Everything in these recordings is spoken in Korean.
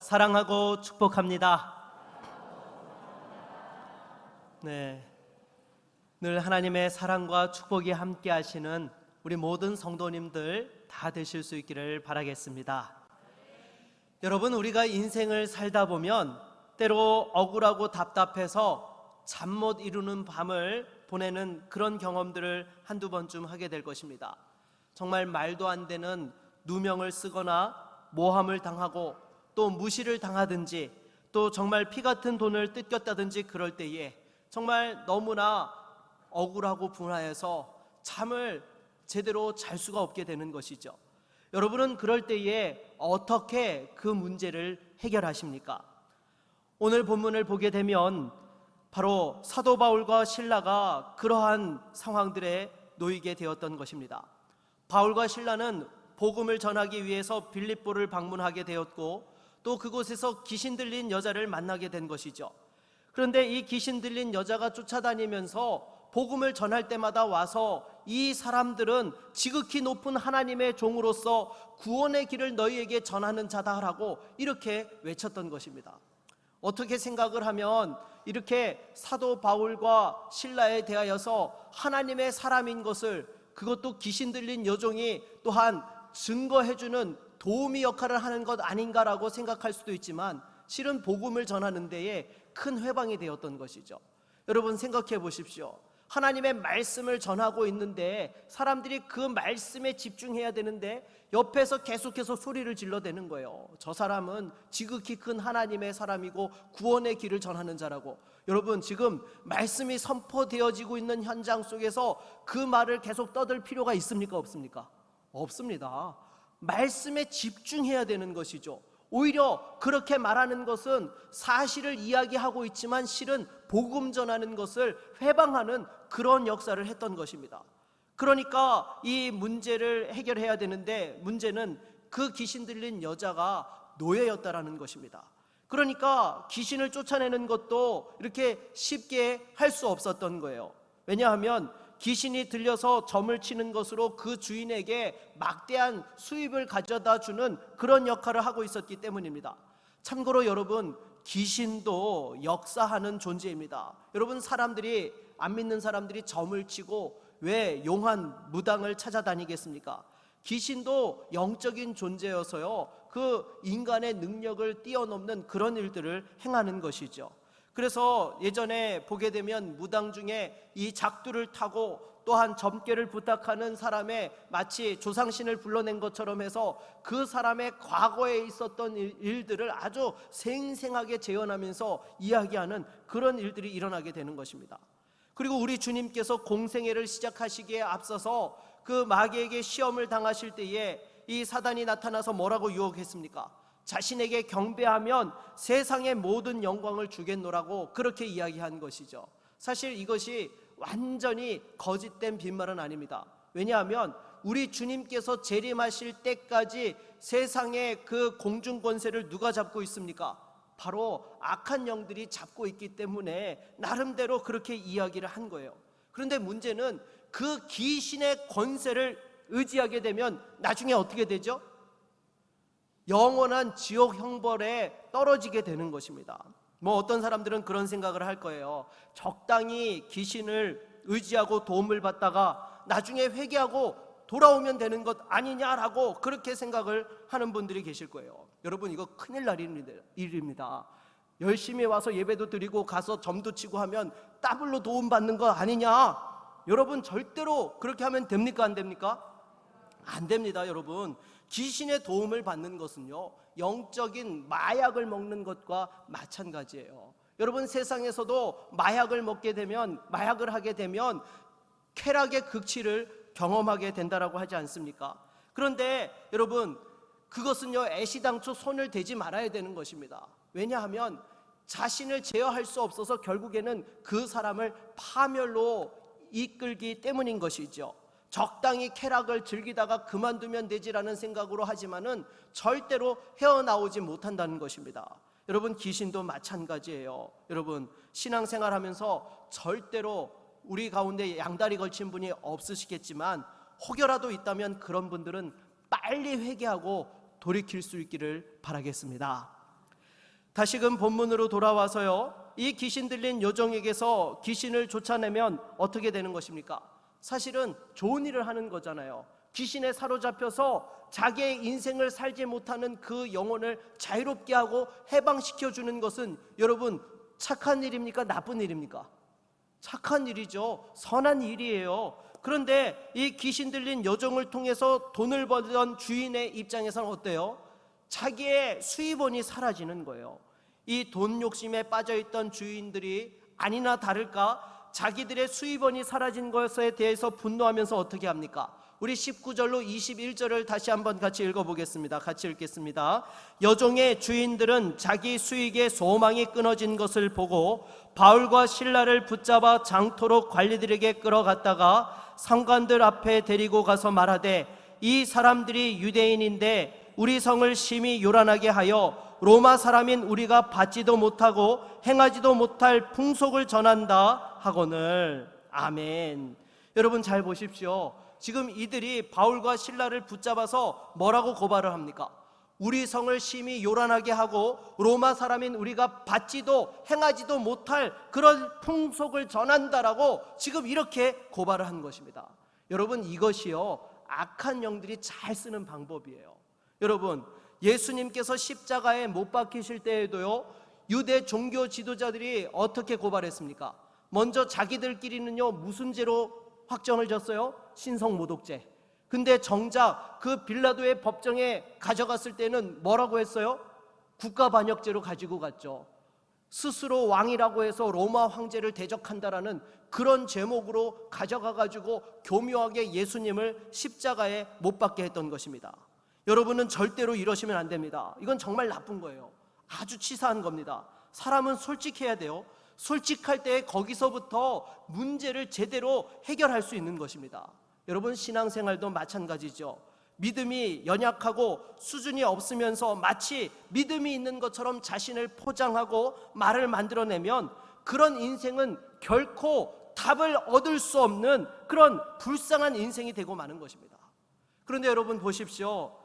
사랑하고 축복합니다. 네, 늘 하나님의 사랑과 축복이 함께 하시는 우리 모든 성도님들 다 되실 수 있기를 바라겠습니다. 여러분, 우리가 인생을 살다 보면 때로 억울하고 답답해서 잠 못 이루는 밤을 보내는 그런 경험들을 한두 번쯤 하게 될 것입니다. 정말 말도 안 되는 누명을 쓰거나 모함을 당하고 또 무시를 당하든지 또 정말 피 같은 돈을 뜯겼다든지 그럴 때에 정말 너무나 억울하고 분하해서 잠을 제대로 잘 수가 없게 되는 것이죠. 여러분은 그럴 때에 어떻게 그 문제를 해결하십니까? 오늘 본문을 보게 되면 바로 사도 바울과 실라가 그러한 상황들에 놓이게 되었던 것입니다. 바울과 실라는 복음을 전하기 위해서 빌립보를 방문하게 되었고 또 그곳에서 귀신 들린 여자를 만나게 된 것이죠. 그런데 이 귀신 들린 여자가 쫓아다니면서 복음을 전할 때마다 와서 이 사람들은 지극히 높은 하나님의 종으로서 구원의 길을 너희에게 전하는 자다라고 이렇게 외쳤던 것입니다. 어떻게 생각을 하면 이렇게 사도 바울과 실라에 대하여서 하나님의 사람인 것을, 그것도 귀신 들린 여종이 또한 증거해주는 도우미 역할을 하는 것 아닌가라고 생각할 수도 있지만 실은 복음을 전하는 데에 큰 회방이 되었던 것이죠. 여러분 생각해 보십시오. 하나님의 말씀을 전하고 있는데 사람들이 그 말씀에 집중해야 되는데 옆에서 계속해서 소리를 질러대는 거예요. 저 사람은 지극히 큰 하나님의 사람이고 구원의 길을 전하는 자라고. 여러분, 지금 말씀이 선포되어지고 있는 현장 속에서 그 말을 계속 떠들 필요가 있습니까? 없습니까? 없습니다. 말씀에 집중해야 되는 것이죠. 오히려 그렇게 말하는 것은 사실을 이야기하고 있지만 실은 복음 전하는 것을 회방하는 그런 역사를 했던 것입니다. 그러니까 이 문제를 해결해야 되는데 문제는 그 귀신 들린 여자가 노예였다라는 것입니다. 그러니까 귀신을 쫓아내는 것도 이렇게 쉽게 할 수 없었던 거예요. 왜냐하면 귀신이 들려서 점을 치는 것으로 그 주인에게 막대한 수입을 가져다 주는 그런 역할을 하고 있었기 때문입니다. 참고로 여러분, 귀신도 역사하는 존재입니다. 여러분, 사람들이, 안 믿는 사람들이 점을 치고 왜 용한 무당을 찾아다니겠습니까? 귀신도 영적인 존재여서요, 그 인간의 능력을 뛰어넘는 그런 일들을 행하는 것이죠. 그래서 예전에 보게 되면 무당 중에 이 작두를 타고 또한 점괘를 부탁하는 사람의 마치 조상신을 불러낸 것처럼 해서 그 사람의 과거에 있었던 일들을 아주 생생하게 재현하면서 이야기하는 그런 일들이 일어나게 되는 것입니다. 그리고 우리 주님께서 공생애를 시작하시기에 앞서서 그 마귀에게 시험을 당하실 때에 이 사단이 나타나서 뭐라고 유혹했습니까? 자신에게 경배하면 세상의 모든 영광을 주겠노라고 그렇게 이야기한 것이죠. 사실 이것이 완전히 거짓된 빈말은 아닙니다. 왜냐하면 우리 주님께서 재림하실 때까지 세상의 그 공중 권세를 누가 잡고 있습니까? 바로 악한 영들이 잡고 있기 때문에 나름대로 그렇게 이야기를 한 거예요. 그런데 문제는 그 귀신의 권세를 의지하게 되면 나중에 어떻게 되죠? 영원한 지옥 형벌에 떨어지게 되는 것입니다. 어떤 사람들은 그런 생각을 할 거예요. 적당히 귀신을 의지하고 도움을 받다가 나중에 회개하고 돌아오면 되는 것 아니냐라고 그렇게 생각을 하는 분들이 계실 거예요. 여러분, 이거 큰일 날 일입니다. 열심히 와서 예배도 드리고 가서 점도 치고 하면 더블로 도움받는 거 아니냐? 여러분, 절대로 그렇게 하면 됩니까? 안 됩니까? 안 됩니다. 여러분, 귀신의 도움을 받는 것은요, 영적인 마약을 먹는 것과 마찬가지예요. 여러분, 세상에서도 마약을 먹게 되면, 마약을 하게 되면 쾌락의 극치를 경험하게 된다라고 하지 않습니까? 그런데 여러분, 그것은요, 애시당초 손을 대지 말아야 되는 것입니다. 왜냐하면 자신을 제어할 수 없어서 결국에는 그 사람을 파멸로 이끌기 때문인 것이죠. 적당히 쾌락을 즐기다가 그만두면 되지라는 생각으로 하지만은 절대로 헤어나오지 못한다는 것입니다. 여러분, 귀신도 마찬가지예요. 여러분, 신앙생활하면서 절대로 우리 가운데 양다리 걸친 분이 없으시겠지만 혹여라도 있다면 그런 분들은 빨리 회개하고 돌이킬 수 있기를 바라겠습니다. 다시금 본문으로 돌아와서요, 이 귀신 들린 여종에게서 귀신을 쫓아내면 어떻게 되는 것입니까? 사실은 좋은 일을 하는 거잖아요. 귀신에 사로잡혀서 자기의 인생을 살지 못하는 그 영혼을 자유롭게 하고 해방시켜 주는 것은 여러분 착한 일입니까? 나쁜 일입니까? 착한 일이죠. 선한 일이에요. 그런데 이 귀신 들린 여종을 통해서 돈을 벌던 주인의 입장에서는 어때요? 자기의 수입원이 사라지는 거예요. 이 돈 욕심에 빠져있던 주인들이 아니나 다를까 자기들의 수입원이 사라진 것에 대해서 분노하면서 어떻게 합니까? 우리 19절로 21절을 다시 한번 같이 읽어보겠습니다. 같이 읽겠습니다. 여종의 주인들은 자기 수익의 소망이 끊어진 것을 보고 바울과 실라를 붙잡아 장토록 관리들에게 끌어갔다가 상관들 앞에 데리고 가서 말하되, 이 사람들이 유대인인데 우리 성을 심히 요란하게 하여 로마 사람인 우리가 받지도 못하고 행하지도 못할 풍속을 전한다 하거늘. 아멘. 여러분 잘 보십시오. 지금 이들이 바울과 실라를 붙잡아서 뭐라고 고발을 합니까? 우리 성을 심히 요란하게 하고 로마 사람인 우리가 받지도 행하지도 못할 그런 풍속을 전한다라고 지금 이렇게 고발을 한 것입니다. 여러분 이것이요 악한 영들이 잘 쓰는 방법이에요. 여러분 예수님께서 십자가에 못 박히실 때에도요 유대 종교 지도자들이 어떻게 고발했습니까? 먼저 자기들끼리는요 무슨 죄로 확정을 졌어요? 신성모독죄. 근데 정작 그 빌라도의 법정에 가져갔을 때는 뭐라고 했어요? 국가반역죄로 가지고 갔죠. 스스로 왕이라고 해서 로마 황제를 대적한다라는 그런 제목으로 가져가가지고 교묘하게 예수님을 십자가에 못 박게 했던 것입니다. 여러분은 절대로 이러시면 안 됩니다. 이건 정말 나쁜 거예요. 아주 치사한 겁니다. 사람은 솔직해야 돼요. 솔직할 때 거기서부터 문제를 제대로 해결할 수 있는 것입니다. 여러분 신앙생활도 마찬가지죠. 믿음이 연약하고 수준이 없으면서 마치 믿음이 있는 것처럼 자신을 포장하고 말을 만들어내면 그런 인생은 결코 답을 얻을 수 없는 그런 불쌍한 인생이 되고 마는 것입니다. 그런데 여러분 보십시오.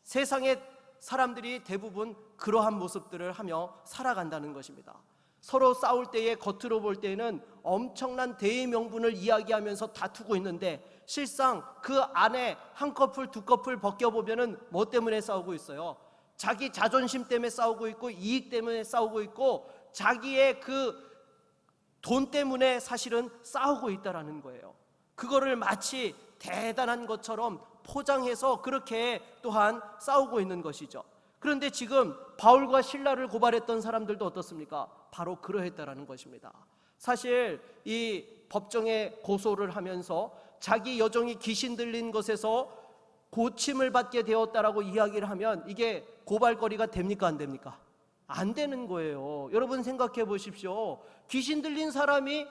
세상의 사람들이 대부분 그러한 모습들을 하며 살아간다는 것입니다. 서로 싸울 때에 겉으로 볼 때는 엄청난 대의 명분을 이야기하면서 다투고 있는데 실상 그 안에 한 커플 두 커플 벗겨보면은 뭐 때문에 싸우고 있어요? 자기 자존심 때문에 싸우고 있고 이익 때문에 싸우고 있고 자기의 그 돈 때문에 사실은 싸우고 있다라는 거예요. 그거를 마치 대단한 것처럼 포장해서 그렇게 또한 싸우고 있는 것이죠. 그런데 지금 바울과 실라를 고발했던 사람들도 어떻습니까? 바로 그러했다라는 것입니다. 사실 이 법정에 고소를 하면서 자기 여종이 귀신 들린 것에서 고침을 받게 되었다라고 이야기를 하면 이게 고발거리가 됩니까 안 됩니까? 안 되는 거예요. 여러분 생각해 보십시오. 귀신 들린 사람이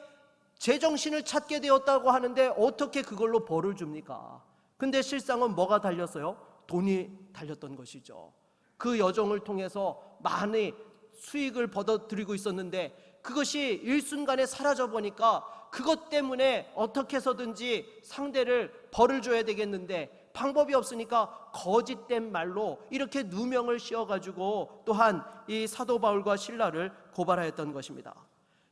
제정신을 찾게 되었다고 하는데 어떻게 그걸로 벌을 줍니까? 근데 실상은 뭐가 달렸어요? 돈이 달렸던 것이죠. 그 여종을 통해서 많이 수익을 벌어들이고 있었는데 그것이 일순간에 사라져 보니까 그것 때문에 어떻게 해서든지 상대를 벌을 줘야 되겠는데 방법이 없으니까 거짓된 말로 이렇게 누명을 씌워가지고 또한 이 사도 바울과 실라를 고발하였던 것입니다.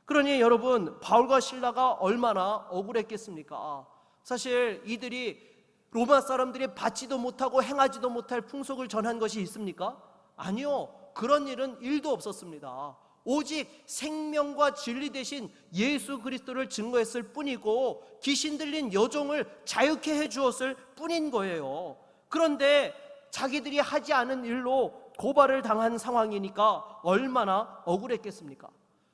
그러니 여러분 바울과 실라가 얼마나 억울했겠습니까? 사실 이들이 로마 사람들이 받지도 못하고 행하지도 못할 풍속을 전한 것이 있습니까? 아니요. 그런 일은 1도 없었습니다. 오직 생명과 진리 대신 예수 그리스도를 증거했을 뿐이고 귀신 들린 여종을 자유케 해주었을 뿐인 거예요. 그런데 자기들이 하지 않은 일로 고발을 당한 상황이니까 얼마나 억울했겠습니까?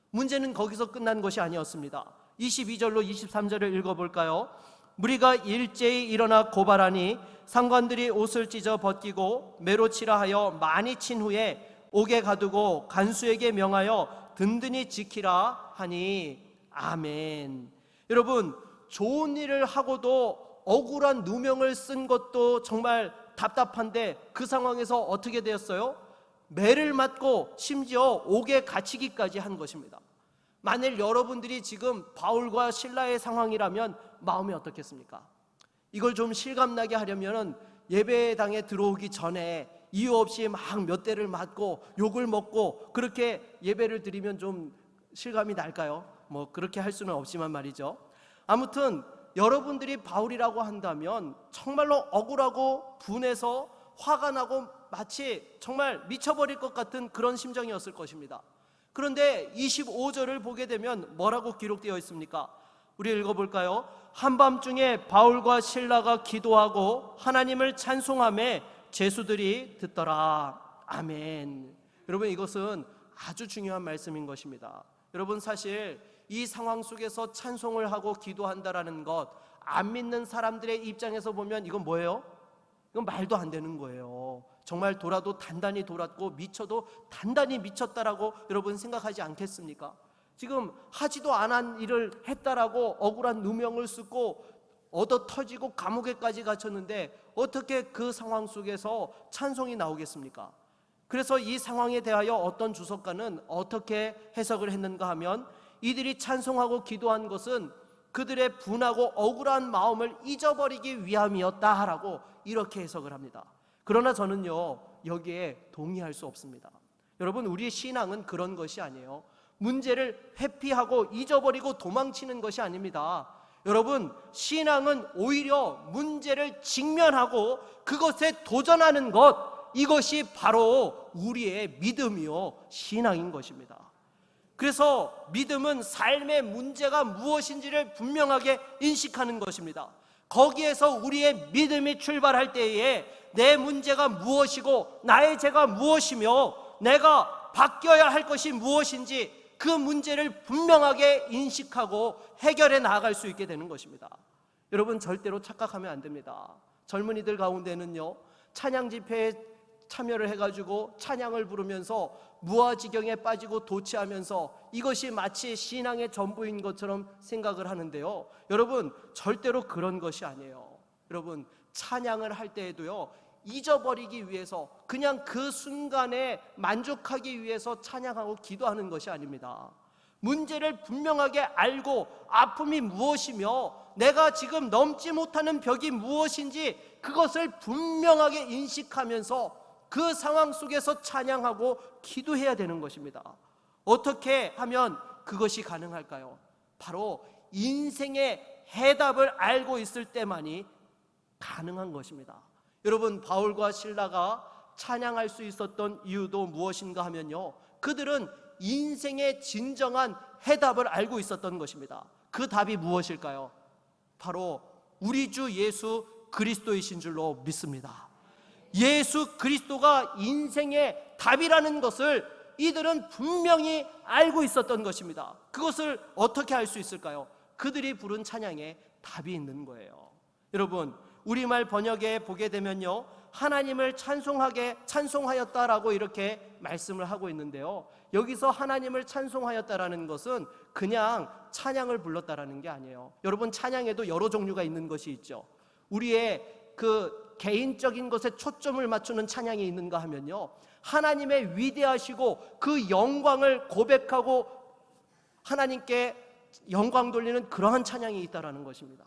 문제는 거기서 끝난 것이 아니었습니다. 22절로 23절을 읽어볼까요? 무리가 일제히 일어나 고발하니 상관들이 옷을 찢어 벗기고 매로 치라 하여 많이 친 후에 옥에 가두고 간수에게 명하여 든든히 지키라 하니 아멘. 여러분 좋은 일을 하고도 억울한 누명을 쓴 것도 정말 답답한데 그 상황에서 어떻게 되었어요? 매를 맞고 심지어 옥에 갇히기까지 한 것입니다. 만일 여러분들이 지금 바울과 실라의 상황이라면 마음이 어떻겠습니까? 이걸 좀 실감나게 하려면 예배당에 들어오기 전에 이유 없이 막 몇 대를 맞고 욕을 먹고 그렇게 예배를 드리면 좀 실감이 날까요? 뭐 그렇게 할 수는 없지만 말이죠. 아무튼 여러분들이 바울이라고 한다면 정말로 억울하고 분해서 화가 나고 마치 정말 미쳐버릴 것 같은 그런 심정이었을 것입니다. 그런데 25절을 보게 되면 뭐라고 기록되어 있습니까? 우리 읽어볼까요? 한밤중에 바울과 실라가 기도하고 하나님을 찬송하며 죄수들이 듣더라. 아멘. 여러분, 이것은 아주 중요한 말씀인 것입니다. 여러분, 사실 이 상황 속에서 찬송을 하고 기도한다라는 것, 안 믿는 사람들의 입장에서 보면 이건 뭐예요? 이건 말도 안 되는 거예요. 정말 돌아도 단단히 돌았고 미쳐도 단단히 미쳤다라고 여러분 생각하지 않겠습니까? 지금 하지도 않은 일을 했다라고 억울한 누명을 쓰고 얻어 터지고 감옥에까지 갇혔는데 어떻게 그 상황 속에서 찬송이 나오겠습니까? 그래서 이 상황에 대하여 어떤 주석가는 어떻게 해석을 했는가 하면, 이들이 찬송하고 기도한 것은 그들의 분하고 억울한 마음을 잊어버리기 위함이었다라고 이렇게 해석을 합니다. 그러나 저는요, 여기에 동의할 수 없습니다. 여러분, 우리의 신앙은 그런 것이 아니에요. 문제를 회피하고 잊어버리고 도망치는 것이 아닙니다. 여러분, 신앙은 오히려 문제를 직면하고 그것에 도전하는 것, 이것이 바로 우리의 믿음이요 신앙인 것입니다. 그래서 믿음은 삶의 문제가 무엇인지를 분명하게 인식하는 것입니다. 거기에서 우리의 믿음이 출발할 때에 내 문제가 무엇이고 나의 죄가 무엇이며 내가 바뀌어야 할 것이 무엇인지 그 문제를 분명하게 인식하고 해결해 나아갈 수 있게 되는 것입니다. 여러분, 절대로 착각하면 안 됩니다. 젊은이들 가운데는요, 찬양 집회에 참여를 해가지고 찬양을 부르면서 무아지경에 빠지고 도취하면서 이것이 마치 신앙의 전부인 것처럼 생각을 하는데요, 여러분, 절대로 그런 것이 아니에요. 여러분, 찬양을 할 때에도요, 잊어버리기 위해서 그냥 그 순간에 만족하기 위해서 찬양하고 기도하는 것이 아닙니다. 문제를 분명하게 알고 아픔이 무엇이며 내가 지금 넘지 못하는 벽이 무엇인지 그것을 분명하게 인식하면서 그 상황 속에서 찬양하고 기도해야 되는 것입니다. 어떻게 하면 그것이 가능할까요? 바로 인생의 해답을 알고 있을 때만이 가능한 것입니다. 여러분, 바울과 실라가 찬양할 수 있었던 이유도 무엇인가 하면요, 그들은 인생의 진정한 해답을 알고 있었던 것입니다. 그 답이 무엇일까요? 바로 우리 주 예수 그리스도이신 줄로 믿습니다. 예수 그리스도가 인생의 답이라는 것을 이들은 분명히 알고 있었던 것입니다. 그것을 어떻게 알 수 있을까요? 그들이 부른 찬양에 답이 있는 거예요. 여러분, 우리말 번역에 보게 되면요, 하나님을 찬송하였다라고 이렇게 말씀을 하고 있는데요, 여기서 하나님을 찬송하였다라는 것은 그냥 찬양을 불렀다라는 게 아니에요. 여러분, 찬양에도 여러 종류가 있는 것이 있죠. 우리의 그 개인적인 것에 초점을 맞추는 찬양이 있는가 하면요, 하나님의 위대하시고 그 영광을 고백하고 하나님께 영광 돌리는 그러한 찬양이 있다라는 것입니다.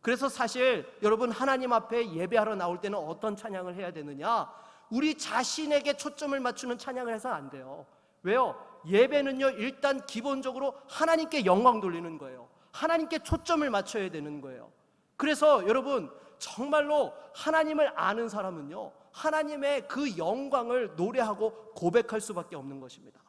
그래서 사실 여러분, 하나님 앞에 예배하러 나올 때는 어떤 찬양을 해야 되느냐? 우리 자신에게 초점을 맞추는 찬양을 해서는 안 돼요. 왜요? 예배는요, 일단 기본적으로 하나님께 영광 돌리는 거예요. 하나님께 초점을 맞춰야 되는 거예요. 그래서 여러분, 정말로 하나님을 아는 사람은요, 하나님의 그 영광을 노래하고 고백할 수밖에 없는 것입니다.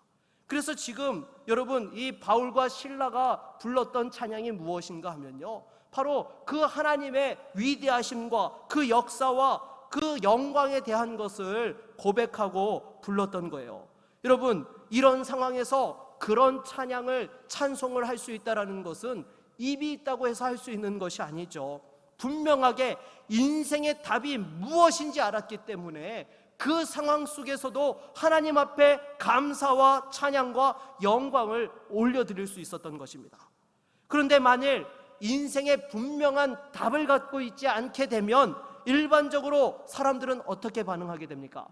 그래서 지금 여러분, 이 바울과 실라가 불렀던 찬양이 무엇인가 하면요, 바로 그 하나님의 위대하심과 그 역사와 그 영광에 대한 것을 고백하고 불렀던 거예요. 여러분, 이런 상황에서 그런 찬송을 할 수 있다는 것은 입이 있다고 해서 할 수 있는 것이 아니죠. 분명하게 인생의 답이 무엇인지 알았기 때문에 그 상황 속에서도 하나님 앞에 감사와 찬양과 영광을 올려드릴 수 있었던 것입니다. 그런데 만일 인생의 분명한 답을 갖고 있지 않게 되면 일반적으로 사람들은 어떻게 반응하게 됩니까?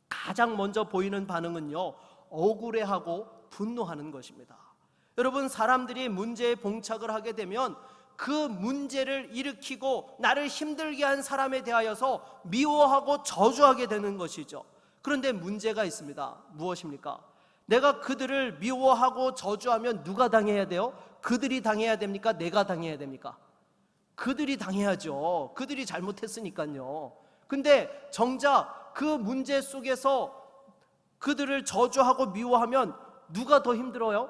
가장 먼저 보이는 반응은요, 억울해하고 분노하는 것입니다. 여러분, 사람들이 문제에 봉착을 하게 되면 그 문제를 일으키고 나를 힘들게 한 사람에 대하여서 미워하고 저주하게 되는 것이죠. 그런데 문제가 있습니다. 무엇입니까? 내가 그들을 미워하고 저주하면 누가 당해야 돼요? 그들이 당해야 됩니까? 내가 당해야 됩니까? 그들이 당해야죠. 그들이 잘못했으니까요. 근데 정작 그 문제 속에서 그들을 저주하고 미워하면 누가 더 힘들어요?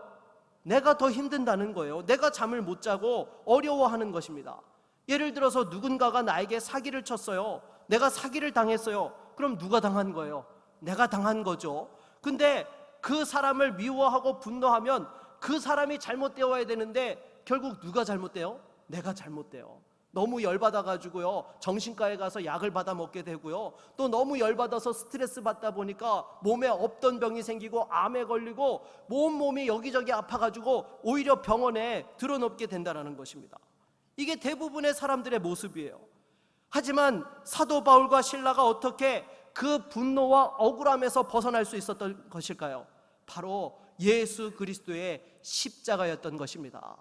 내가 더 힘든다는 거예요. 내가 잠을 못 자고 어려워하는 것입니다. 예를 들어서 누군가가 나에게 사기를 쳤어요. 내가 사기를 당했어요. 그럼 누가 당한 거예요? 내가 당한 거죠. 근데 그 사람을 미워하고 분노하면 그 사람이 잘못되어야 되는데 결국 누가 잘못돼요? 내가 잘못돼요. 너무 열받아가지고요, 정신과에 가서 약을 받아 먹게 되고요, 또 너무 열받아서 스트레스 받다 보니까 몸에 없던 병이 생기고 암에 걸리고 몸이 여기저기 아파가지고 오히려 병원에 드러눕게 된다는 것입니다. 이게 대부분의 사람들의 모습이에요. 하지만 사도 바울과 실라가 어떻게 그 분노와 억울함에서 벗어날 수 있었던 것일까요? 바로 예수 그리스도의 십자가였던 것입니다.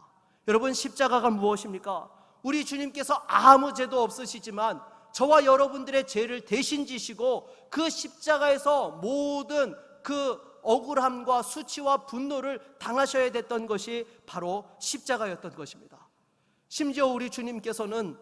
여러분, 십자가가 무엇입니까? 우리 주님께서 아무 죄도 없으시지만 저와 여러분들의 죄를 대신 지시고 그 십자가에서 모든 그 억울함과 수치와 분노를 당하셔야 됐던 것이 바로 십자가였던 것입니다. 심지어 우리 주님께서는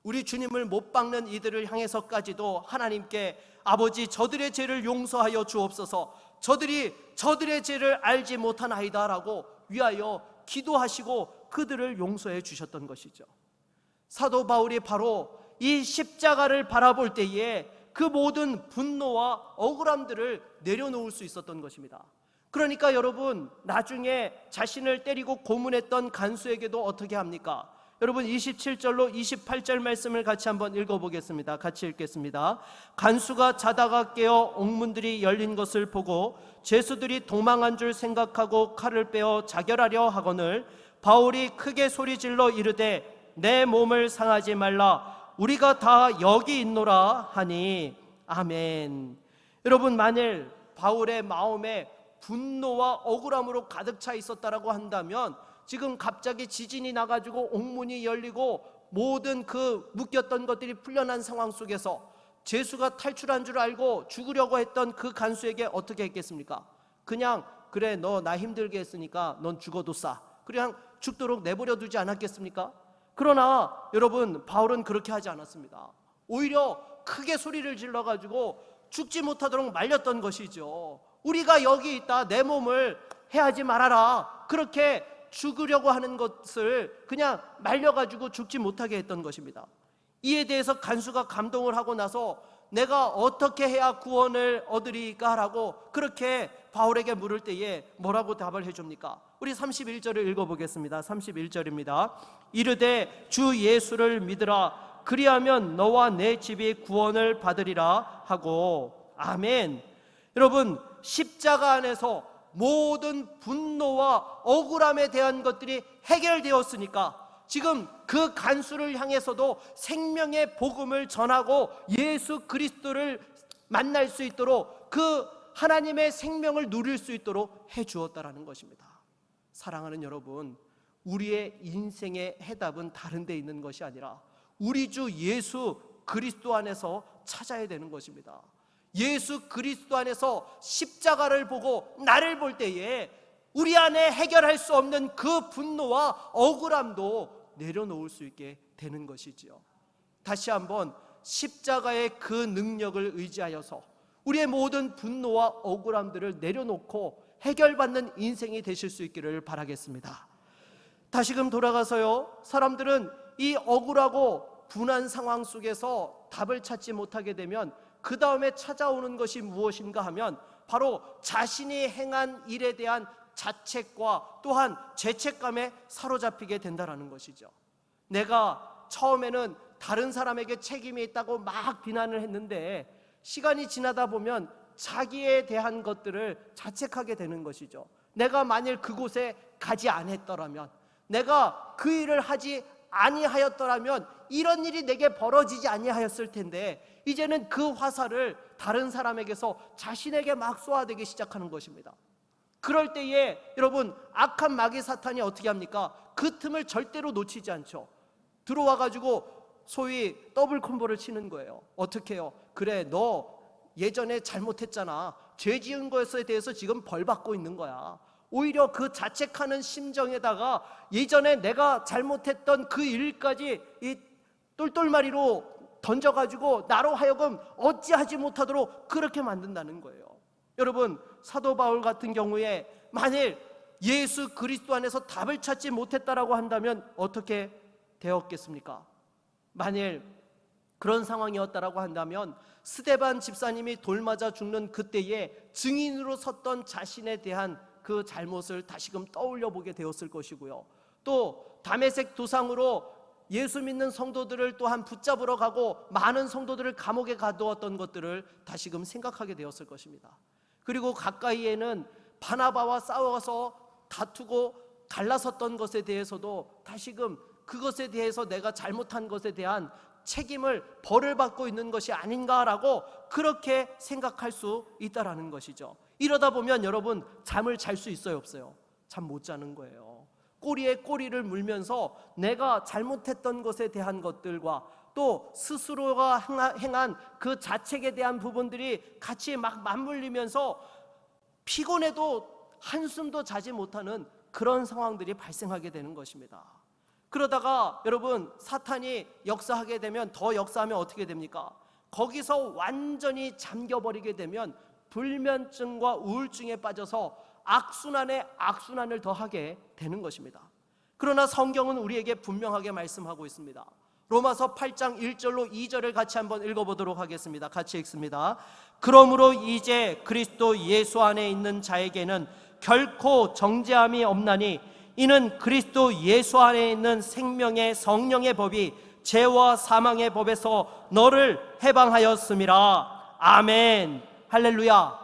우리 주님을 못 박는 이들을 향해서까지도 하나님께 아버지, 저들의 죄를 용서하여 주옵소서, 저들이 저들의 죄를 알지 못하나이다 라고 위하여 기도하시고 그들을 용서해 주셨던 것이죠. 사도 바울이 바로 이 십자가를 바라볼 때에 그 모든 분노와 억울함들을 내려놓을 수 있었던 것입니다. 그러니까 여러분, 나중에 자신을 때리고 고문했던 간수에게도 어떻게 합니까? 여러분, 27절로 28절 말씀을 같이 한번 읽어보겠습니다. 같이 읽겠습니다. 간수가 자다가 깨어 옥문들이 열린 것을 보고 죄수들이 도망한 줄 생각하고 칼을 빼어 자결하려 하거늘 바울이 크게 소리질러 이르되 내 몸을 상하지 말라, 우리가 다 여기 있노라 하니 아멘. 여러분, 만일 바울의 마음에 분노와 억울함으로 가득 차 있었다라고 한다면 지금 갑자기 지진이 나가지고 옥문이 열리고 모든 그 묶였던 것들이 풀려난 상황 속에서 죄수가 탈출한 줄 알고 죽으려고 했던 그 간수에게 어떻게 했겠습니까? 그냥 그래, 너 나 힘들게 했으니까 넌 죽어도 싸, 그냥 죽도록 내버려 두지 않았겠습니까? 그러나 여러분, 바울은 그렇게 하지 않았습니다. 오히려 크게 소리를 질러가지고 죽지 못하도록 말렸던 것이죠. 우리가 여기 있다, 내 몸을 해하지 말아라, 그렇게 죽으려고 하는 것을 그냥 말려가지고 죽지 못하게 했던 것입니다. 이에 대해서 간수가 감동을 하고 나서 내가 어떻게 해야 구원을 얻으리까 라고 그렇게 바울에게 물을 때에 뭐라고 답을 해줍니까? 우리 31절을 읽어보겠습니다. 31절입니다. 이르되 주 예수를 믿으라, 그리하면 너와 내 집이 구원을 받으리라 하고 아멘. 여러분, 십자가 안에서 모든 분노와 억울함에 대한 것들이 해결되었으니까 지금 그 간수를 향해서도 생명의 복음을 전하고 예수 그리스도를 만날 수 있도록 그 하나님의 생명을 누릴 수 있도록 해주었다라는 것입니다. 사랑하는 여러분, 우리의 인생의 해답은 다른 데 있는 것이 아니라 우리 주 예수 그리스도 안에서 찾아야 되는 것입니다. 예수 그리스도 안에서 십자가를 보고 나를 볼 때에 우리 안에 해결할 수 없는 그 분노와 억울함도 내려놓을 수 있게 되는 것이지요. 다시 한번 십자가의 그 능력을 의지하여서 우리의 모든 분노와 억울함들을 내려놓고 해결받는 인생이 되실 수 있기를 바라겠습니다. 다시금 돌아가서요, 사람들은 이 억울하고 분한 상황 속에서 답을 찾지 못하게 되면 그 다음에 찾아오는 것이 무엇인가 하면 바로 자신이 행한 일에 대한 자책과 또한 죄책감에 사로잡히게 된다는 것이죠. 내가 처음에는 다른 사람에게 책임이 있다고 막 비난을 했는데 시간이 지나다 보면 자기에 대한 것들을 자책하게 되는 것이죠. 내가 만일 그곳에 가지 않았더라면, 내가 그 일을 하지 아니하였더라면 이런 일이 내게 벌어지지 아니하였을 텐데 이제는 그 화살을 다른 사람에게서 자신에게 막 쏘아대기 시작하는 것입니다. 그럴 때에 여러분, 악한 마귀 사탄이 어떻게 합니까? 그 틈을 절대로 놓치지 않죠. 들어와 가지고 소위 더블 콤보를 치는 거예요. 어떻게 해요? 그래, 너 예전에 잘못했잖아. 죄 지은 것에 대해서 지금 벌 받고 있는 거야. 오히려 그 자책하는 심정에다가 예전에 내가 잘못했던 그 일까지 이 똘똘마리로 던져가지고 나로 하여금 어찌하지 못하도록 그렇게 만든다는 거예요. 여러분, 사도 바울 같은 경우에 만일 예수 그리스도 안에서 답을 찾지 못했다라고 한다면 어떻게 되었겠습니까? 만일 그런 상황이었다라고 한다면 스데반 집사님이 돌 맞아 죽는 그때에 증인으로 섰던 자신에 대한 그 잘못을 다시금 떠올려 보게 되었을 것이고요. 또 다메섹 도상으로 예수 믿는 성도들을 또한 붙잡으러 가고 많은 성도들을 감옥에 가두었던 것들을 다시금 생각하게 되었을 것입니다. 그리고 가까이에는 바나바와 싸워서 다투고 갈라섰던 것에 대해서도 다시금 그것에 대해서 내가 잘못한 것에 대한 책임을 벌을 받고 있는 것이 아닌가라고 그렇게 생각할 수 있다라는 것이죠. 이러다 보면 여러분, 잠을 잘 수 있어요, 없어요? 잠 못 자는 거예요. 꼬리에 꼬리를 물면서 내가 잘못했던 것에 대한 것들과 또 스스로가 행한 그 자책에 대한 부분들이 같이 막 맞물리면서 피곤해도 한숨도 자지 못하는 그런 상황들이 발생하게 되는 것입니다. 그러다가 여러분, 사탄이 역사하게 되면, 더 역사하면 어떻게 됩니까? 거기서 완전히 잠겨버리게 되면 불면증과 우울증에 빠져서 악순환에 악순환을 더하게 되는 것입니다. 그러나 성경은 우리에게 분명하게 말씀하고 있습니다. 로마서 8장 1절로 2절을 같이 한번 읽어보도록 하겠습니다. 같이 읽습니다. 그러므로 이제 그리스도 예수 안에 있는 자에게는 결코 정죄함이 없나니 이는 그리스도 예수 안에 있는 생명의 성령의 법이 죄와 사망의 법에서 너를 해방하였음이라. 아멘. 할렐루야.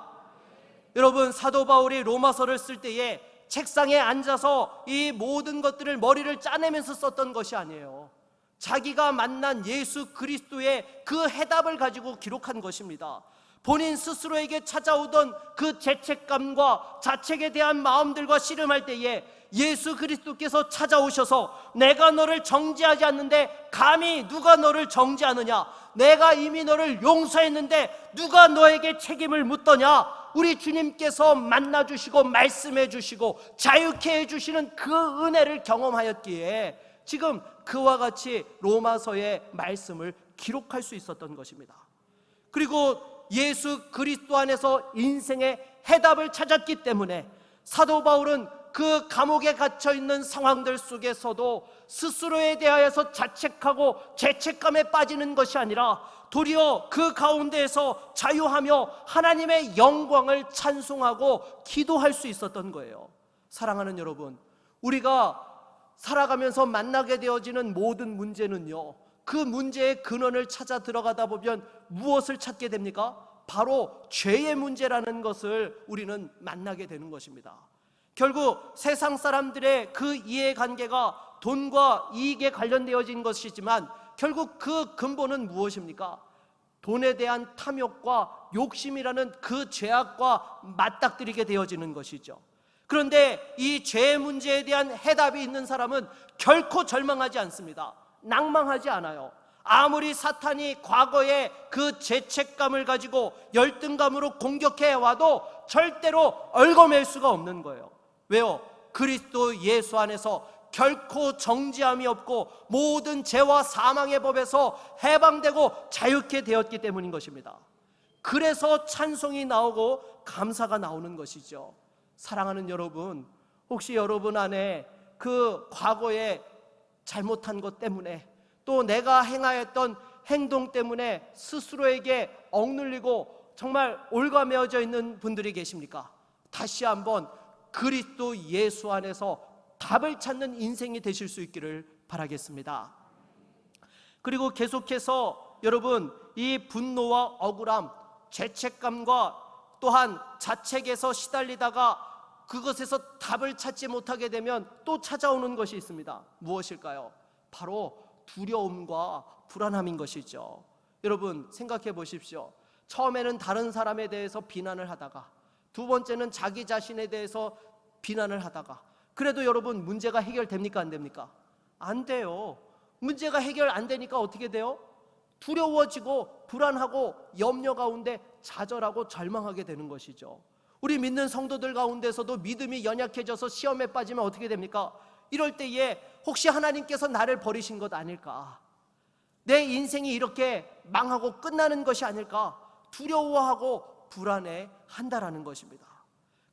여러분, 사도 바울이 로마서를 쓸 때에 책상에 앉아서 이 모든 것들을 머리를 짜내면서 썼던 것이 아니에요. 자기가 만난 예수 그리스도의 그 해답을 가지고 기록한 것입니다. 본인 스스로에게 찾아오던 그 죄책감과 자책에 대한 마음들과 씨름할 때에 예수 그리스도께서 찾아오셔서 내가 너를 정죄하지 않는데 감히 누가 너를 정죄하느냐, 내가 이미 너를 용서했는데 누가 너에게 책임을 묻더냐. 우리 주님께서 만나주시고 말씀해주시고 자유케 해주시는 그 은혜를 경험하였기에 지금 그와 같이 로마서의 말씀을 기록할 수 있었던 것입니다. 그리고 예수 그리스도 안에서 인생의 해답을 찾았기 때문에 사도 바울은 그 감옥에 갇혀 있는 상황들 속에서도 스스로에 대하여서 자책하고 죄책감에 빠지는 것이 아니라 도리어 그 가운데에서 자유하며 하나님의 영광을 찬송하고 기도할 수 있었던 거예요. 사랑하는 여러분, 우리가 살아가면서 만나게 되어지는 모든 문제는요, 그 문제의 근원을 찾아 들어가다 보면 무엇을 찾게 됩니까? 바로 죄의 문제라는 것을 우리는 만나게 되는 것입니다. 결국 세상 사람들의 그 이해관계가 돈과 이익에 관련되어진 것이지만 결국 그 근본은 무엇입니까? 돈에 대한 탐욕과 욕심이라는 그 죄악과 맞닥뜨리게 되어지는 것이죠. 그런데 이 죄의 문제에 대한 해답이 있는 사람은 결코 절망하지 않습니다. 낭망하지 않아요. 아무리 사탄이 과거에 그 죄책감을 가지고 열등감으로 공격해 와도 절대로 얽어맬 수가 없는 거예요. 왜요? 그리스도 예수 안에서 결코 정죄함이 없고 모든 죄와 사망의 법에서 해방되고 자유케 되었기 때문인 것입니다. 그래서 찬송이 나오고 감사가 나오는 것이죠. 사랑하는 여러분, 혹시 여러분 안에 그 과거에 잘못한 것 때문에 또 내가 행하였던 행동 때문에 스스로에게 억눌리고 정말 올가매어져 있는 분들이 계십니까? 다시 한번 그리스도 예수 안에서 답을 찾는 인생이 되실 수 있기를 바라겠습니다. 그리고 계속해서 여러분, 이 분노와 억울함, 죄책감과 또한 자책에서 시달리다가 그것에서 답을 찾지 못하게 되면 또 찾아오는 것이 있습니다. 무엇일까요? 바로 두려움과 불안함인 것이죠. 여러분 생각해 보십시오. 처음에는 다른 사람에 대해서 비난을 하다가 두 번째는 자기 자신에 대해서 비난을 하다가, 그래도 여러분 문제가 해결됩니까? 안 됩니까? 안 돼요. 문제가 해결 안 되니까 어떻게 돼요? 두려워지고 불안하고 염려 가운데 좌절하고 절망하게 되는 것이죠. 우리 믿는 성도들 가운데서도 믿음이 연약해져서 시험에 빠지면 어떻게 됩니까? 이럴 때에 혹시 하나님께서 나를 버리신 것 아닐까? 내 인생이 이렇게 망하고 끝나는 것이 아닐까? 두려워하고 불안해 한다라는 것입니다.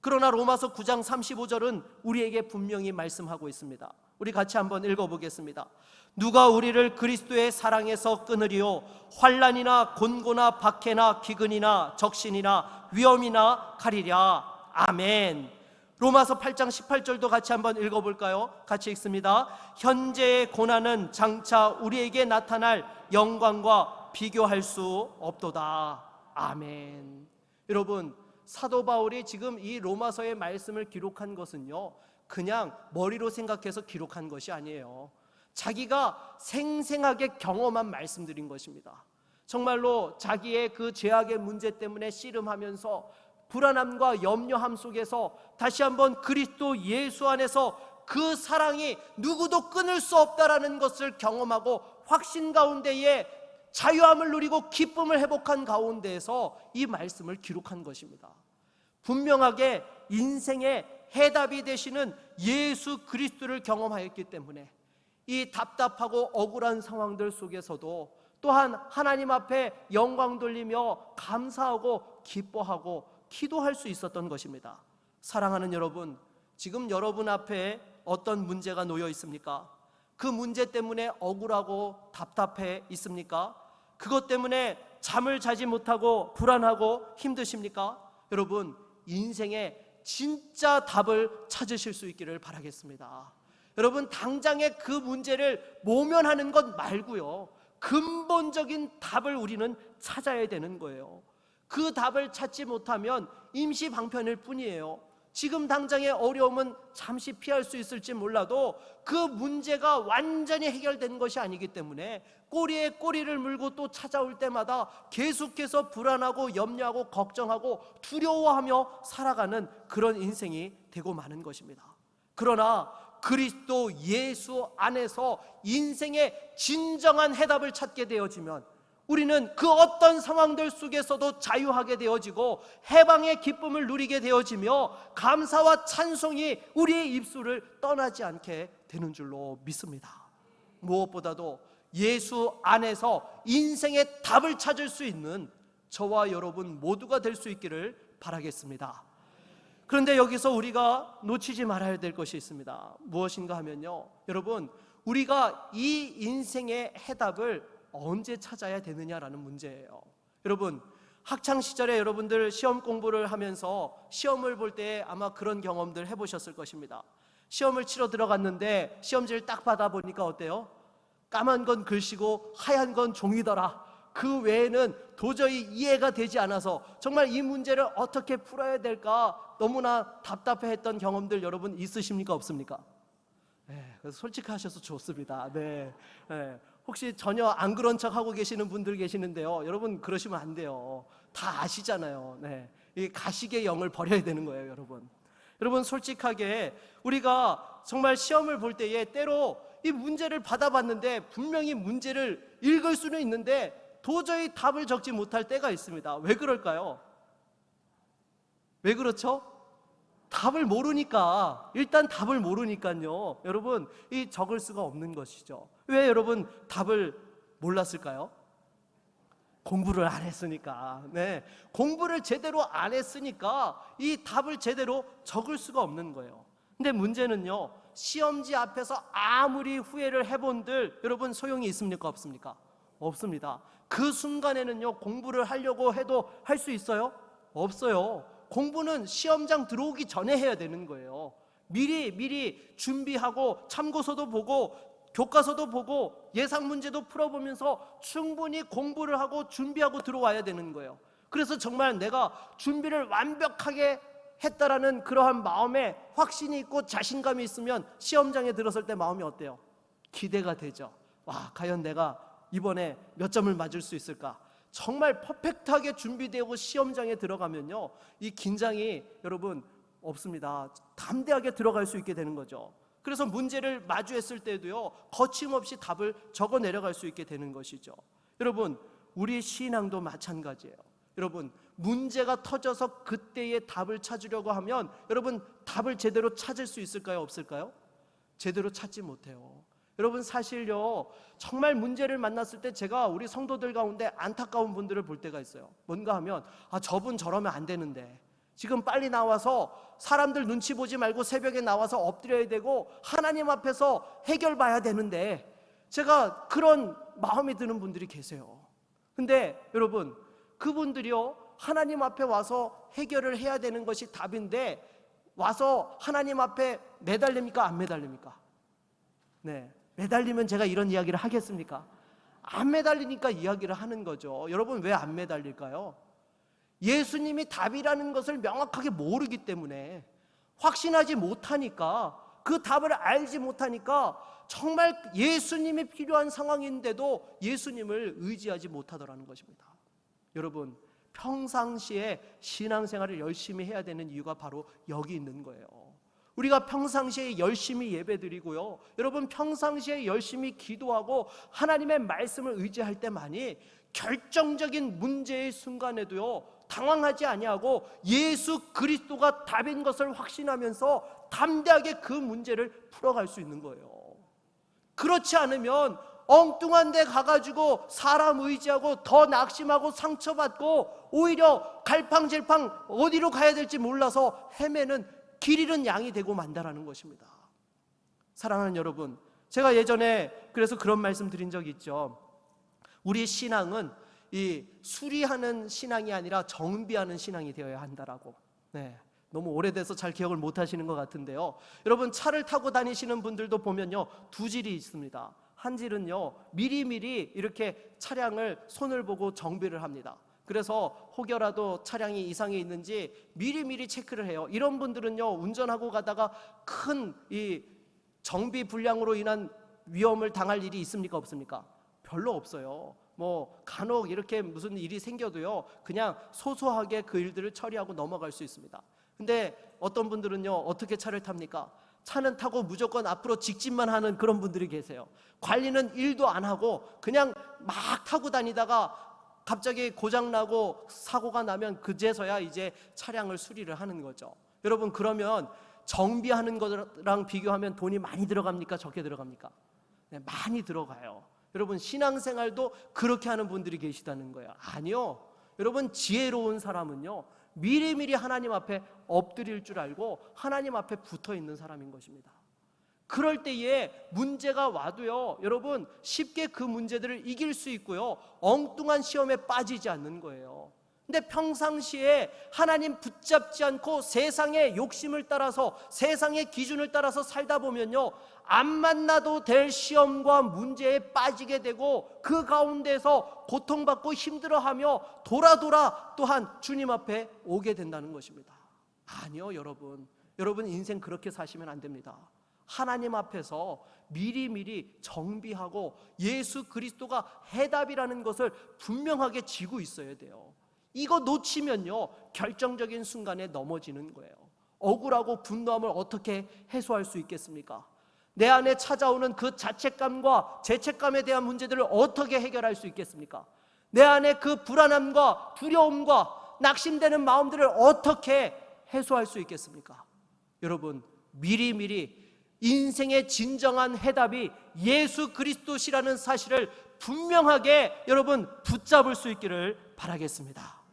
그러나 로마서 9장 35절은 우리에게 분명히 말씀하고 있습니다. 우리 같이 한번 읽어보겠습니다. 누가 우리를 그리스도의 사랑에서 끊으리요? 환난이나 곤고나 박해나 기근이나 적신이나 위험이나 가리랴. 아멘. 로마서 8장 18절도 같이 한번 읽어볼까요? 같이 읽습니다. 현재의 고난은 장차 우리에게 나타날 영광과 비교할 수 없도다. 아멘. 여러분, 사도 바울이 지금 이 로마서의 말씀을 기록한 것은요, 그냥 머리로 생각해서 기록한 것이 아니에요. 자기가 생생하게 경험한 말씀들인 것입니다. 정말로 자기의 그 죄악의 문제 때문에 씨름하면서 불안함과 염려함 속에서 다시 한번 그리스도 예수 안에서 그 사랑이 누구도 끊을 수 없다라는 것을 경험하고 확신 가운데에 자유함을 누리고 기쁨을 회복한 가운데에서 이 말씀을 기록한 것입니다. 분명하게 인생의 해답이 되시는 예수 그리스도를 경험하였기 때문에 이 답답하고 억울한 상황들 속에서도 또한 하나님 앞에 영광 돌리며 감사하고 기뻐하고 기도할 수 있었던 것입니다. 사랑하는 여러분, 지금 여러분 앞에 어떤 문제가 놓여 있습니까? 그 문제 때문에 억울하고 답답해 있습니까? 그것 때문에 잠을 자지 못하고 불안하고 힘드십니까? 여러분, 인생의 진짜 답을 찾으실 수 있기를 바라겠습니다. 여러분, 당장의 그 문제를 모면하는 것 말고요, 근본적인 답을 우리는 찾아야 되는 거예요. 그 답을 찾지 못하면 임시 방편일 뿐이에요. 지금 당장의 어려움은 잠시 피할 수 있을지 몰라도 그 문제가 완전히 해결된 것이 아니기 때문에 꼬리에 꼬리를 물고 또 찾아올 때마다 계속해서 불안하고 염려하고 걱정하고 두려워하며 살아가는 그런 인생이 되고 마는 것입니다. 그러나 그리스도 예수 안에서 인생의 진정한 해답을 찾게 되어지면 우리는 그 어떤 상황들 속에서도 자유하게 되어지고 해방의 기쁨을 누리게 되어지며 감사와 찬송이 우리의 입술을 떠나지 않게 되는 줄로 믿습니다. 무엇보다도 예수 안에서 인생의 답을 찾을 수 있는 저와 여러분 모두가 될 수 있기를 바라겠습니다. 그런데 여기서 우리가 놓치지 말아야 될 것이 있습니다. 무엇인가 하면요, 여러분, 우리가 이 인생의 해답을 언제 찾아야 되느냐라는 문제예요. 여러분, 학창시절에 여러분들 시험 공부를 하면서 시험을 볼 때 아마 그런 경험들 해보셨을 것입니다. 시험을 치러 들어갔는데 시험지를 딱 받아보니까 어때요? 까만 건 글씨고 하얀 건 종이더라. 그 외에는 도저히 이해가 되지 않아서 정말 이 문제를 어떻게 풀어야 될까 너무나 답답해했던 경험들 여러분 있으십니까? 없습니까? 네, 그래서 솔직하셔서 좋습니다. 네. 혹시 전혀 안 그런 척 하고 계시는 분들 계시는데요, 여러분 그러시면 안 돼요. 다 아시잖아요. 네. 이 가식의 영을 버려야 되는 거예요, 여러분. 여러분, 솔직하게 우리가 정말 시험을 볼 때에 때로 이 문제를 받아봤는데 분명히 문제를 읽을 수는 있는데 도저히 답을 적지 못할 때가 있습니다. 왜 그럴까요? 왜 그렇죠? 답을 모르니까, 일단 답을 모르니까요, 여러분, 이 적을 수가 없는 것이죠. 왜 여러분 답을 몰랐을까요? 공부를 안 했으니까. 네, 공부를 제대로 안 했으니까 이 답을 제대로 적을 수가 없는 거예요. 근데 문제는요, 시험지 앞에서 아무리 후회를 해본들 여러분 소용이 있습니까? 없습니까? 없습니다. 그 순간에는요, 공부를 하려고 해도 할 수 있어요? 없어요. 공부는 시험장 들어오기 전에 해야 되는 거예요. 미리 준비하고 참고서도 보고 교과서도 보고 예상 문제도 풀어보면서 충분히 공부를 하고 준비하고 들어와야 되는 거예요. 그래서 정말 내가 준비를 완벽하게 했다라는 그러한 마음에 확신이 있고 자신감이 있으면 시험장에 들어설 때 마음이 어때요? 기대가 되죠. 와, 과연 내가 이번에 몇 점을 맞을 수 있을까? 정말 퍼펙트하게 준비되고 시험장에 들어가면요, 이 긴장이 여러분 없습니다. 담대하게 들어갈 수 있게 되는 거죠. 그래서 문제를 마주했을 때도요, 거침없이 답을 적어 내려갈 수 있게 되는 것이죠. 여러분, 우리 신앙도 마찬가지예요. 여러분, 문제가 터져서 그때의 답을 찾으려고 하면 여러분, 답을 제대로 찾을 수 있을까요? 없을까요? 제대로 찾지 못해요. 여러분, 사실요, 정말 문제를 만났을 때 제가 우리 성도들 가운데 안타까운 분들을 볼 때가 있어요. 뭔가 하면 저분 저러면 안 되는데 지금 빨리 나와서 사람들 눈치 보지 말고 새벽에 나와서 엎드려야 되고 하나님 앞에서 해결 봐야 되는데, 제가 그런 마음이 드는 분들이 계세요. 근데 여러분, 그분들이요, 하나님 앞에 와서 해결을 해야 되는 것이 답인데 와서 하나님 앞에 매달립니까? 안 매달립니까? 네, 매달리면 제가 이런 이야기를 하겠습니까? 안 매달리니까 이야기를 하는 거죠. 여러분, 왜 안 매달릴까요? 예수님이 답이라는 것을 명확하게 모르기 때문에, 확신하지 못하니까, 그 답을 알지 못하니까 정말 예수님이 필요한 상황인데도 예수님을 의지하지 못하더라는 것입니다. 여러분, 평상시에 신앙생활을 열심히 해야 되는 이유가 바로 여기 있는 거예요. 우리가 평상시에 열심히 예배드리고요, 여러분, 평상시에 열심히 기도하고 하나님의 말씀을 의지할 때만이 결정적인 문제의 순간에도요, 당황하지 아니하고 예수 그리스도가 답인 것을 확신하면서 담대하게 그 문제를 풀어갈 수 있는 거예요. 그렇지 않으면 엉뚱한 데 가가지고 사람 의지하고 더 낙심하고 상처받고 오히려 갈팡질팡 어디로 가야 될지 몰라서 헤매는 길 잃은 양이 되고 만다라는 것입니다. 사랑하는 여러분, 제가 예전에 그래서 그런 말씀 드린 적이 있죠. 우리 신앙은 이 수리하는 신앙이 아니라 정비하는 신앙이 되어야 한다라고. 네, 너무 오래돼서 잘 기억을 못 하시는 것 같은데요, 여러분, 차를 타고 다니시는 분들도 보면요, 두 질이 있습니다. 한 질은요, 미리미리 이렇게 차량을 손을 보고 정비를 합니다. 그래서 혹여라도 차량이 이상이 있는지 미리미리 체크를 해요. 이런 분들은요, 운전하고 가다가 큰 이 정비 불량으로 인한 위험을 당할 일이 있습니까? 없습니까? 별로 없어요. 뭐 간혹 이렇게 무슨 일이 생겨도요, 그냥 소소하게 그 일들을 처리하고 넘어갈 수 있습니다. 근데 어떤 분들은요, 어떻게 차를 탑니까? 차는 타고 무조건 앞으로 직진만 하는 그런 분들이 계세요. 관리는 1도 안 하고 그냥 막 타고 다니다가 갑자기 고장나고 사고가 나면 그제서야 이제 차량을 수리를 하는 거죠. 여러분, 그러면 정비하는 거랑 비교하면 돈이 많이 들어갑니까? 적게 들어갑니까? 네, 많이 들어가요. 여러분, 신앙생활도 그렇게 하는 분들이 계시다는 거예요. 아니요, 여러분, 지혜로운 사람은요, 미리미리 하나님 앞에 엎드릴 줄 알고 하나님 앞에 붙어 있는 사람인 것입니다. 그럴 때에 문제가 와도요, 여러분, 쉽게 그 문제들을 이길 수 있고요, 엉뚱한 시험에 빠지지 않는 거예요. 근데 평상시에 하나님 붙잡지 않고 세상의 욕심을 따라서, 세상의 기준을 따라서 살다 보면요, 안 만나도 될 시험과 문제에 빠지게 되고 그 가운데서 고통받고 힘들어하며 돌아 또한 주님 앞에 오게 된다는 것입니다. 아니요, 여러분 인생 그렇게 사시면 안 됩니다. 하나님 앞에서 미리미리 정비하고 예수 그리스도가 해답이라는 것을 분명하게 지고 있어야 돼요. 이거 놓치면요, 결정적인 순간에 넘어지는 거예요. 억울하고 분노함을 어떻게 해소할 수 있겠습니까? 내 안에 찾아오는 그 자책감과 죄책감에 대한 문제들을 어떻게 해결할 수 있겠습니까? 내 안에 그 불안함과 두려움과 낙심되는 마음들을 어떻게 해소할 수 있겠습니까? 여러분, 미리미리 인생의 진정한 해답이 예수 그리스도시라는 사실을 분명하게 여러분 붙잡을 수 있기를 바라겠습니다.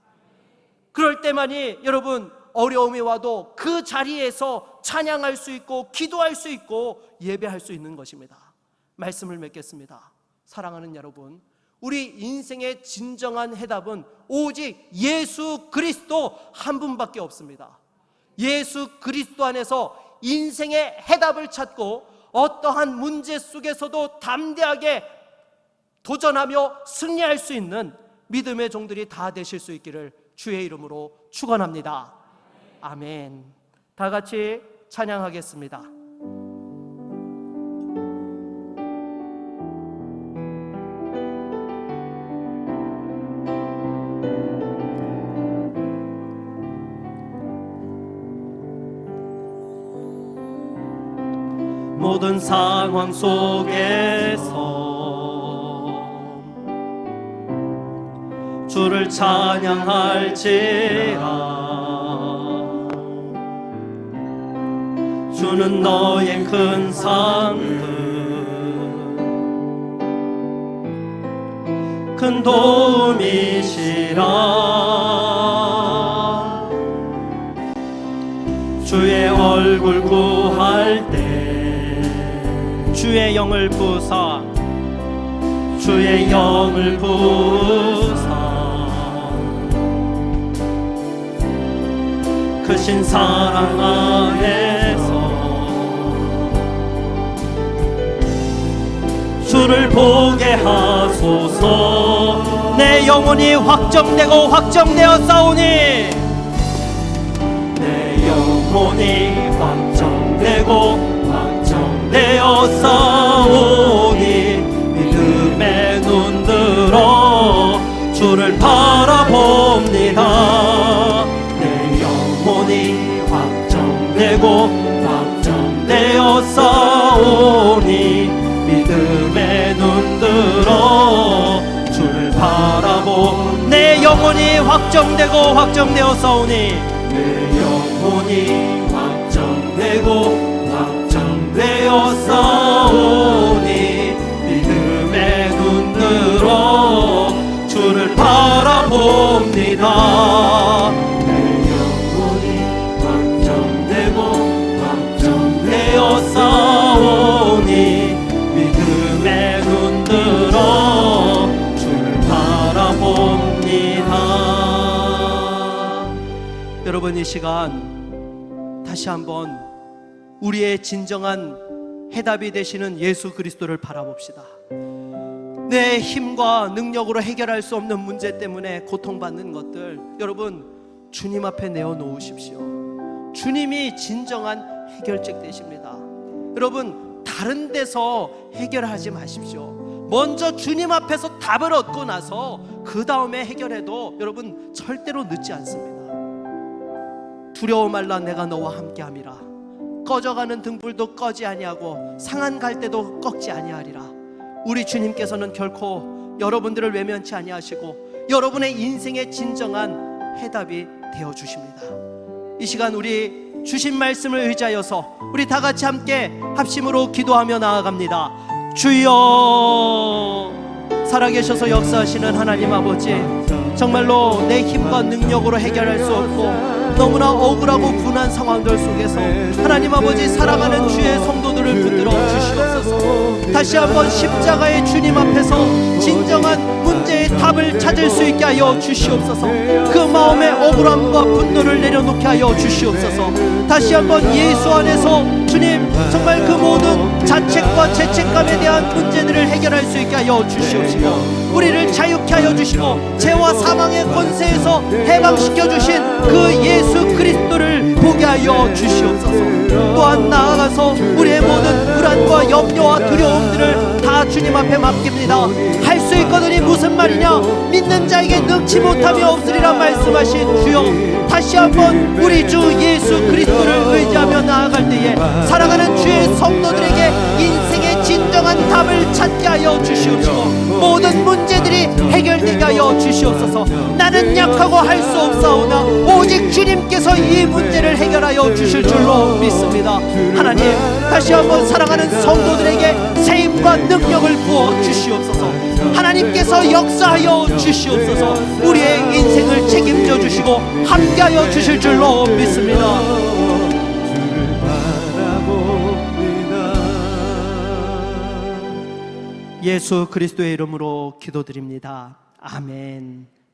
그럴 때만이 여러분, 어려움이 와도 그 자리에서 찬양할 수 있고 기도할 수 있고 예배할 수 있는 것입니다. 말씀을 맺겠습니다. 사랑하는 여러분, 우리 인생의 진정한 해답은 오직 예수 그리스도 한 분밖에 없습니다. 예수 그리스도 안에서 인생의 해답을 찾고 어떠한 문제 속에서도 담대하게 도전하며 승리할 수 있는 믿음의 종들이 다 되실 수 있기를 주의 이름으로 축원합니다. 아멘. 다 같이 찬양하겠습니다. 모든 상황 속에서 주를 찬양할지라. 주는 너의 큰 상급, 큰 도움이시라. 주의 얼굴 구할 때 주의 영을 부사, 주의 영을 부사 크신 사랑 안에서 주를 보게 하소서. 내 영혼이 확정되고 확정되어 싸우니, 내 영혼이 확정되고 확정되어 싸우니 믿음의 눈 들어 주를 바라봅니다. 내 영혼이 확정되고 확정되어 싸우니 믿음의 눈 들어 주를 바라보. 내 영혼이 확정되고 확정되어 싸우니, 내 영혼이 확정되고 확정되어 싸우니 믿음의 눈 들어 주를 바라봅니다. 내 영혼이 확정되고 확정되어 싸우니 믿음의 눈 들어 주를 바라봅니다. 여러분, 이 시간 다시 한번 우리의 진정한 해답이 되시는 예수 그리스도를 바라봅시다. 내 힘과 능력으로 해결할 수 없는 문제 때문에 고통받는 것들, 여러분 주님 앞에 내어놓으십시오. 주님이 진정한 해결책 되십니다. 여러분, 다른 데서 해결하지 마십시오. 먼저 주님 앞에서 답을 얻고 나서 그 다음에 해결해도 여러분 절대로 늦지 않습니다. 두려워 말라, 내가 너와 함께함이라. 꺼져가는 등불도 꺼지 아니하고 상한 갈대도 꺾지 아니하리라. 우리 주님께서는 결코 여러분들을 외면치 아니하시고 여러분의 인생의 진정한 해답이 되어 주십니다. 이 시간 우리 주신 말씀을 의지하여서 우리 다 같이 함께 합심으로 기도하며 나아갑니다. 주여, 살아계셔서 역사하시는 하나님 아버지, 정말로 내 힘과 능력으로 해결할 수 없고 너무나 억울하고 분한 상황들 속에서 하나님 아버지 살아가는 주의 성도들을 붙들어 주시옵소서. 다시 한번 십자가의 주님 앞에서 진정한 문제의 답을 찾을 수 있게 하여 주시옵소서. 그 마음의 억울함과 분노를 내려놓게 하여 주시옵소서. 다시 한번 예수 안에서 주님, 정말 그 모든 자책과 죄책감에 대한 문제들을 해결할 수 있게 하여 주시옵시고, 우리를 자유케 하여 주시고 죄와 사망의 권세에서 해방시켜 주신 그 예수 그리스도를 보게 하여 주시옵소서. 또한 나아가서 우리의 모든 불안과 염려와 두려움들을 다 주님 앞에 맡깁니다. 할 수 있거든이 무슨 말이냐, 믿는 자에게 능치 못함이 없으리라 말씀하신 주여, 다시 한번 우리 주 예수 그리스도를 의지하며 나아갈 때에 살아가는 주의 성도들에게 인생의 진정한 답을 찾게 하여 주시옵시고 모든 문제들이 해결되게 하여 주시옵소서. 나는 약하고 할 수 없사오나 오직 주님께서 이 문제를 해결하여 주실 줄로 믿습니다. 하나님, 다시 한번 사랑하는 성도들에게 세임과 능력을 부어 주시옵소서. 하나님께서 역사하여 주시옵소서. 우리의 인생을 책임져 주시고 함께하여 주실 줄로 믿습니다. 예수 그리스도의 이름으로 기도드립니다. 아멘.